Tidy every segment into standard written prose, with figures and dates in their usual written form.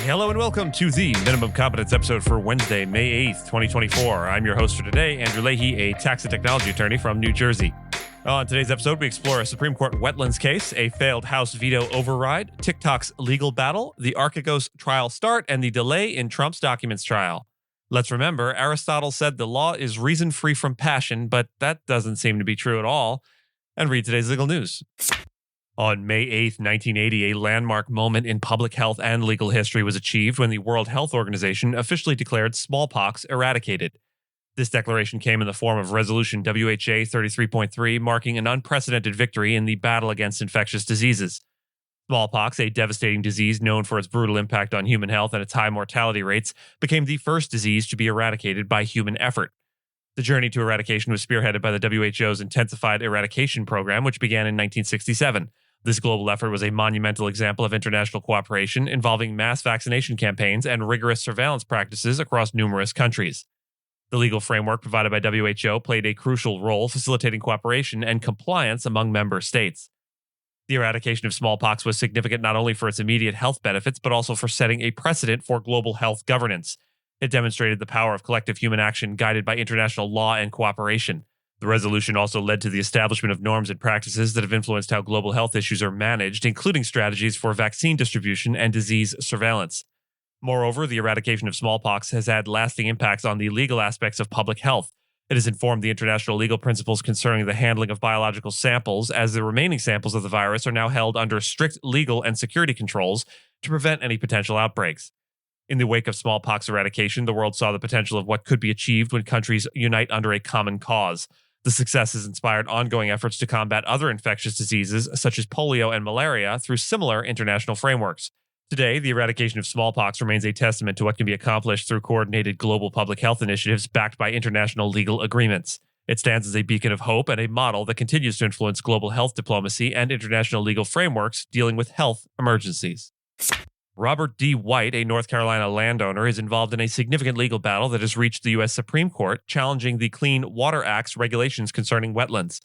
Hello and welcome to the Minimum Competence episode for Wednesday, May 8th, 2024. I'm your host for today, Andrew Leahy, a tax and technology attorney from New Jersey. On today's episode, we explore a Supreme Court Wetlands case, a failed House veto override, TikTok's legal battle, the Archegos trial start, and the delay in Trump's documents trial. Let's remember, Aristotle said the law is reason free from passion, but that doesn't seem to be true at all. And read today's legal news. On May 8, 1980, a landmark moment in public health and legal history was achieved when the World Health Organization officially declared smallpox eradicated. This declaration came in the form of Resolution WHA33.3, marking an unprecedented victory in the battle against infectious diseases. Smallpox, a devastating disease known for its brutal impact on human health and its high mortality rates, became the first disease to be eradicated by human effort. The journey to eradication was spearheaded by the WHO's Intensified Eradication program, which began in 1967. This global effort was a monumental example of international cooperation involving mass vaccination campaigns and rigorous surveillance practices across numerous countries. The legal framework provided by WHO played a crucial role facilitating cooperation and compliance among member states. The eradication of smallpox was significant not only for its immediate health benefits, but also for setting a precedent for global health governance. It demonstrated the power of collective human action guided by international law and cooperation. The resolution also led to the establishment of norms and practices that have influenced how global health issues are managed, including strategies for vaccine distribution and disease surveillance. Moreover, the eradication of smallpox has had lasting impacts on the legal aspects of public health. It has informed the international legal principles concerning the handling of biological samples, as the remaining samples of the virus are now held under strict legal and security controls to prevent any potential outbreaks. In the wake of smallpox eradication, the world saw the potential of what could be achieved when countries unite under a common cause. The success has inspired ongoing efforts to combat other infectious diseases, such as polio and malaria, through similar international frameworks. Today, the eradication of smallpox remains a testament to what can be accomplished through coordinated global public health initiatives backed by international legal agreements. It stands as a beacon of hope and a model that continues to influence global health diplomacy and international legal frameworks dealing with health emergencies. Robert D. White, a North Carolina landowner, is involved in a significant legal battle that has reached the U.S. Supreme Court, challenging the Clean Water Act's regulations concerning wetlands.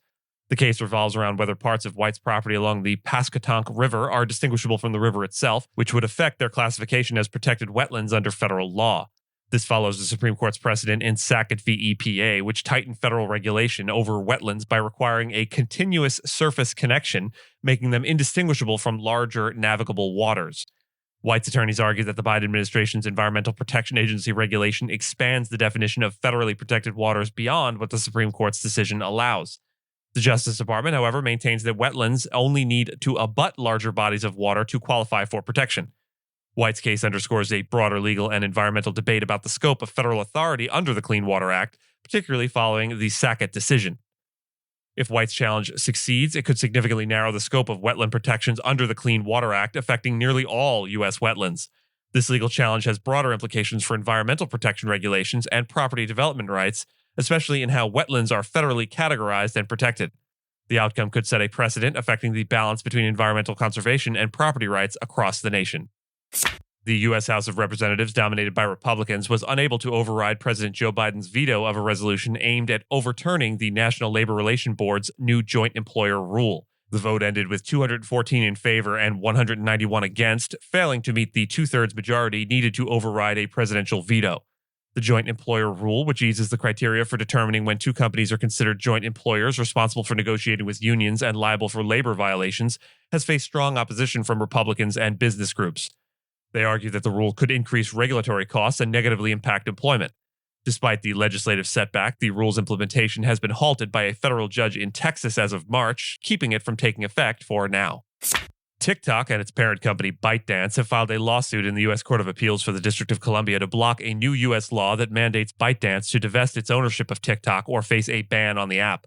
The case revolves around whether parts of White's property along the Pasquotank River are distinguishable from the river itself, which would affect their classification as protected wetlands under federal law. This follows the Supreme Court's precedent in Sackett v. EPA, which tightened federal regulation over wetlands by requiring a continuous surface connection, making them indistinguishable from larger navigable waters. White's attorneys argue that the Biden administration's Environmental Protection Agency regulation expands the definition of federally protected waters beyond what the Supreme Court's decision allows. The Justice Department, however, maintains that wetlands only need to abut larger bodies of water to qualify for protection. White's case underscores a broader legal and environmental debate about the scope of federal authority under the Clean Water Act, particularly following the Sackett decision. If White's challenge succeeds, it could significantly narrow the scope of wetland protections under the Clean Water Act, affecting nearly all U.S. wetlands. This legal challenge has broader implications for environmental protection regulations and property development rights, especially in how wetlands are federally categorized and protected. The outcome could set a precedent affecting the balance between environmental conservation and property rights across the nation. The U.S. House of Representatives, dominated by Republicans, was unable to override President Joe Biden's veto of a resolution aimed at overturning the National Labor Relations Board's new joint employer rule. The vote ended with 214 in favor and 191 against, failing to meet the two-thirds majority needed to override a presidential veto. The joint employer rule, which eases the criteria for determining when two companies are considered joint employers responsible for negotiating with unions and liable for labor violations, has faced strong opposition from Republicans and business groups. They argue that the rule could increase regulatory costs and negatively impact employment. Despite the legislative setback, the rule's implementation has been halted by a federal judge in Texas as of March, keeping it from taking effect for now. TikTok and its parent company ByteDance have filed a lawsuit in the U.S. Court of Appeals for the District of Columbia to block a new U.S. law that mandates ByteDance to divest its ownership of TikTok or face a ban on the app.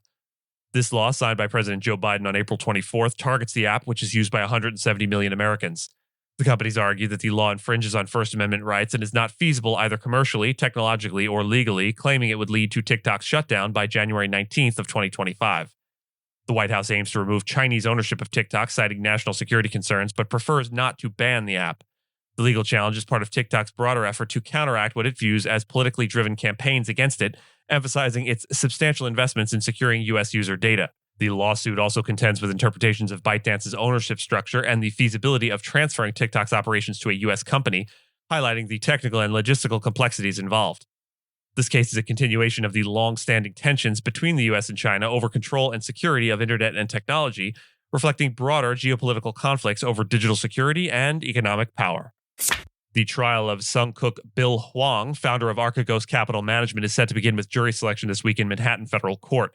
This law, signed by President Joe Biden on April 24th, targets the app, which is used by 170 million Americans. The companies argue that the law infringes on First Amendment rights and is not feasible either commercially, technologically, or legally, claiming it would lead to TikTok's shutdown by January 19th of 2025. The White House aims to remove Chinese ownership of TikTok, citing national security concerns, but prefers not to ban the app. The legal challenge is part of TikTok's broader effort to counteract what it views as politically driven campaigns against it, emphasizing its substantial investments in securing U.S. user data. The lawsuit also contends with interpretations of ByteDance's ownership structure and the feasibility of transferring TikTok's operations to a U.S. company, highlighting the technical and logistical complexities involved. This case is a continuation of the long-standing tensions between the US and China over control and security of internet and technology, reflecting broader geopolitical conflicts over digital security and economic power. The trial of Sung-Kook Bill Huang, founder of Archegos Capital Management, is set to begin with jury selection this week in Manhattan Federal Court.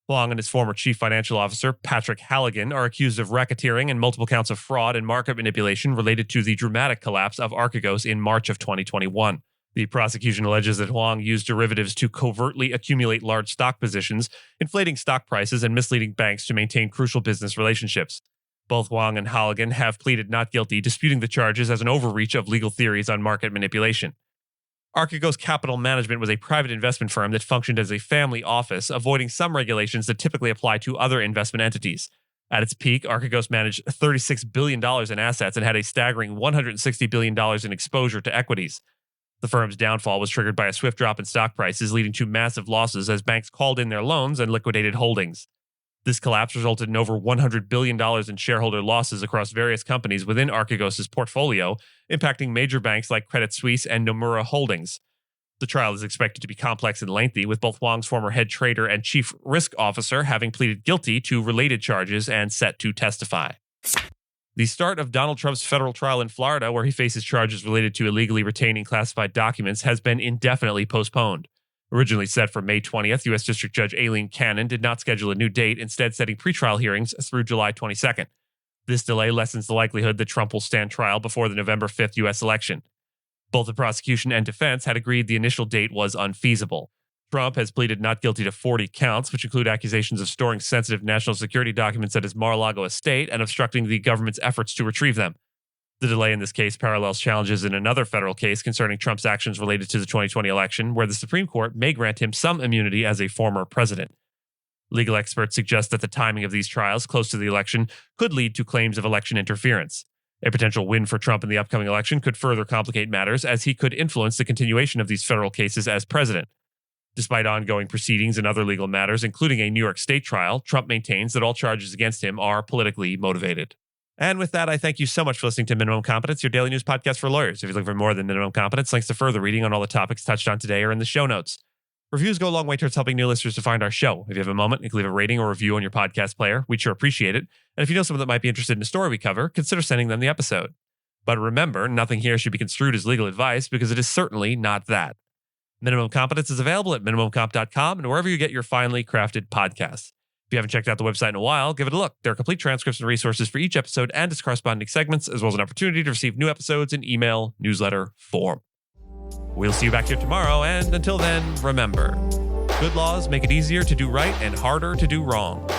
Huang and his former chief financial officer, Patrick Halligan, are accused of racketeering and multiple counts of fraud and market manipulation related to the dramatic collapse of Archegos in March of 2021. The prosecution alleges that Huang used derivatives to covertly accumulate large stock positions, inflating stock prices and misleading banks to maintain crucial business relationships. Both Huang and Halligan have pleaded not guilty, disputing the charges as an overreach of legal theories on market manipulation. Archegos Capital Management was a private investment firm that functioned as a family office, avoiding some regulations that typically apply to other investment entities. At its peak, Archegos managed $36 billion in assets and had a staggering $160 billion in exposure to equities. The firm's downfall was triggered by a swift drop in stock prices, leading to massive losses as banks called in their loans and liquidated holdings. This collapse resulted in over $100 billion in shareholder losses across various companies within Archegos' portfolio, impacting major banks like Credit Suisse and Nomura Holdings. The trial is expected to be complex and lengthy, with both Huang's former head trader and chief risk officer having pleaded guilty to related charges and set to testify. The start of Donald Trump's federal trial in Florida, where he faces charges related to illegally retaining classified documents, has been indefinitely postponed. Originally set for May 20th, U.S. District Judge Aileen Cannon did not schedule a new date, instead setting pretrial hearings through July 22nd. This delay lessens the likelihood that Trump will stand trial before the November 5th U.S. election. Both the prosecution and defense had agreed the initial date was unfeasible. Trump has pleaded not guilty to 40 counts, which include accusations of storing sensitive national security documents at his Mar-a-Lago estate and obstructing the government's efforts to retrieve them. The delay in this case parallels challenges in another federal case concerning Trump's actions related to the 2020 election, where the Supreme Court may grant him some immunity as a former president. Legal experts suggest that the timing of these trials close to the election could lead to claims of election interference. A potential win for Trump in the upcoming election could further complicate matters, as he could influence the continuation of these federal cases as president. Despite ongoing proceedings and other legal matters, including a New York State trial, Trump maintains that all charges against him are politically motivated. And with that, I thank you so much for listening to Minimum Competence, your daily news podcast for lawyers. If you're looking for more than Minimum Competence, links to further reading on all the topics touched on today are in the show notes. Reviews go a long way towards helping new listeners to find our show. If you have a moment, you can leave a rating or review on your podcast player. We'd sure appreciate it. And if you know someone that might be interested in a story we cover, consider sending them the episode. But remember, nothing here should be construed as legal advice, because it is certainly not that. Minimum Competence is available at minimumcomp.com and wherever you get your finely crafted podcasts. If you haven't checked out the website in a while, give it a look. There are complete transcripts and resources for each episode and its corresponding segments, as well as an opportunity to receive new episodes in email, newsletter, form. We'll see you back here tomorrow, and until then, remember, good laws make it easier to do right and harder to do wrong.